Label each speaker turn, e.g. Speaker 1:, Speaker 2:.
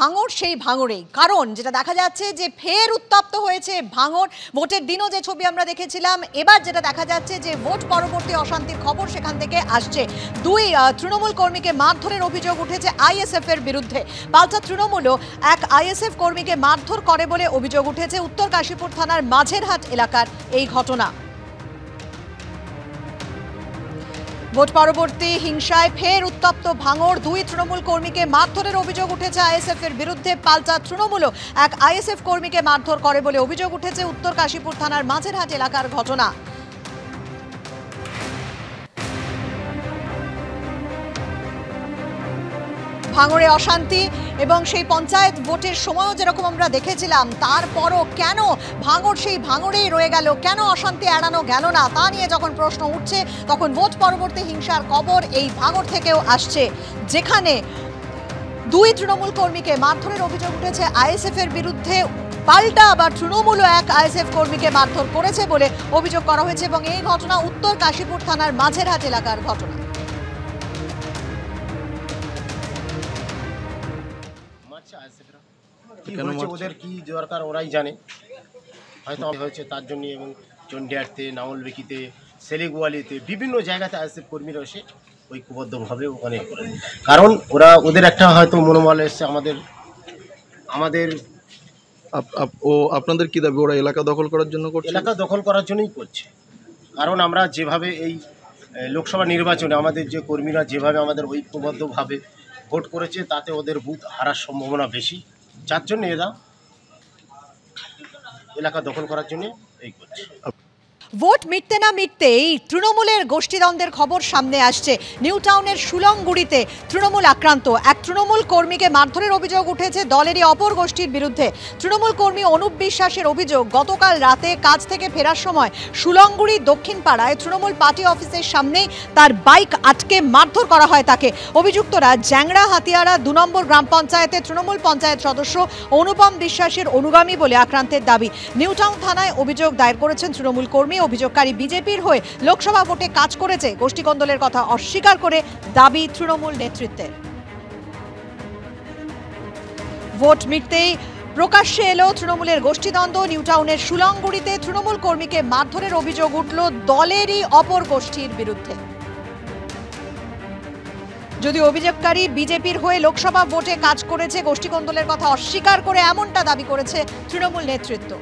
Speaker 1: ভাঙড় সেই ভাঙড়েই, কারণ যেটা দেখা যাচ্ছে যে ফের উত্তপ্ত হয়েছে ভাঙড়। ভোটের দিনও যে ছবি আমরা দেখেছিলাম, এবার যেটা দেখা যাচ্ছে যে ভোট পরবর্তী অশান্তির খবর সেখান থেকে আসছে। দুই তৃণমূল কর্মীকে মারধরের অভিযোগ উঠেছে আইএসএফ এর বিরুদ্ধে। পাল্টা তৃণমূলও এক আইএসএফ কর্মীকে মারধর করে বলে অভিযোগ উঠেছে। উত্তর কাশীপুর থানার মাঝেরহাট এলাকার এই ঘটনা। ভোট পরবর্তী হিংসায় ফের উত্তপ্ত ভাঙড়। দুই তৃণমূল কর্মীকে মারধরের অভিযোগ উঠেছে আইএসএফ এর বিরুদ্ধে। পাল্টা তৃণমূলও এক আইএসএফ কর্মীকে মারধর করে বলে অভিযোগ উঠেছে। উত্তর কাশীপুর থানার মাঝেরহাট এলাকার ঘটনা। ভাঙড়ে অশান্তি এবং সেই পঞ্চায়েত ভোটের সময়ও যেরকম আমরা দেখেছিলাম, তারপরও কেন ভাঙড় সেই ভাঙড়েই রয়ে গেল, কেন অশান্তি এড়ানো গেল না, তা নিয়ে যখন প্রশ্ন উঠছে তখন ভোট পরবর্তী হিংসার খবর এই ভাঙড় থেকেও আসছে, যেখানে দুই তৃণমূল কর্মীকে মারধরের অভিযোগ উঠেছে আইএসএফ এর বিরুদ্ধে। পাল্টা আবার তৃণমূলও এক আইএসএফ কর্মীকে মারধর করেছে বলে অভিযোগ করা হয়েছে এবং এই ঘটনা উত্তর কাশীপুর থানার মাঝেরহাট এলাকার ঘটনা।
Speaker 2: ওদের কি দরকার ওরাই জানে, হয়তো হয়েছে তার জন্য। এবং চন্ডিয়ারতে, নাওলবেকিতে, সেলিগুয়ালিতে বিভিন্ন জায়গাতে আইএসএফ কর্মীরা এসে ঐক্যবদ্ধভাবে ওখানে করে, কারণ ওদের একটা হয়তো মনোবল এসছে আমাদের
Speaker 3: আপনাদের কি দাবি ওরা এলাকা দখল করার জন্য করছে?
Speaker 2: এলাকা দখল করার জন্যই করছে, কারণ আমরা যেভাবে এই লোকসভা নির্বাচনে আমাদের যে কর্মীরা যেভাবে আমাদের ঐক্যবদ্ধভাবে ভোট করেছে, তাতে ওদের বুথ হারার সম্ভাবনা বেশি, যার জন্য এরা এলাকা দখল করার জন্য এই করছে।
Speaker 1: ভোট মিটতে না মিটতেই তৃণমূলের গোষ্ঠীদ্বন্দ্বের খবর সামনে আসছে। নিউ টাউনের সুলংগুড়িতে তৃণমূল আক্রান্ত। এক তৃণমূল কর্মীকে মারধরের অভিযোগ উঠেছে দলেরই অপর গোষ্ঠীর বিরুদ্ধে। তৃণমূল কর্মী অনুপ বিশ্বাসের অভিযোগ, গতকাল রাতে কাজ থেকে ফেরার সময় সুলংগুড়ি দক্ষিণ পাড়ায় তৃণমূল পার্টি অফিসের সামনেই তার বাইক আটকে মারধর করা হয় তাকে। অভিযুক্তরা জ্যাংড়া হাতিয়ারা 2 নম্বর গ্রাম পঞ্চায়েতে তৃণমূল পঞ্চায়েত সদস্য অনুপম বিশ্বাসের অনুগামী বলে আক্রান্তের দাবি। নিউ টাউন থানায় অভিযোগ দায়ের করেছেন তৃণমূল কর্মী। অভিযোগকারী বিজেপির হয়ে লোকসভা ভোটে কাজ করেছে। গোষ্ঠী কোন্দলের কথা অস্বীকার করে দাবি তৃণমূল নেতৃত্বের। ভোট মিটতেই প্রকাশ্যে এলো তৃণমূলের গোষ্ঠীদ্বন্দ্ব। নিউ টাউনের সুলংগুড়িতে তৃণমূল কর্মীকে মারধরের অভিযোগ উঠল দলেরই অপর গোষ্ঠীর বিরুদ্ধে। যদি অভিযোগকারী বিজেপির হয়ে লোকসভা ভোটে কাজ করেছে, গোষ্ঠী কোন্দলের কথা অস্বীকার করে এমনটা দাবি করেছে তৃণমূল নেতৃত্ব।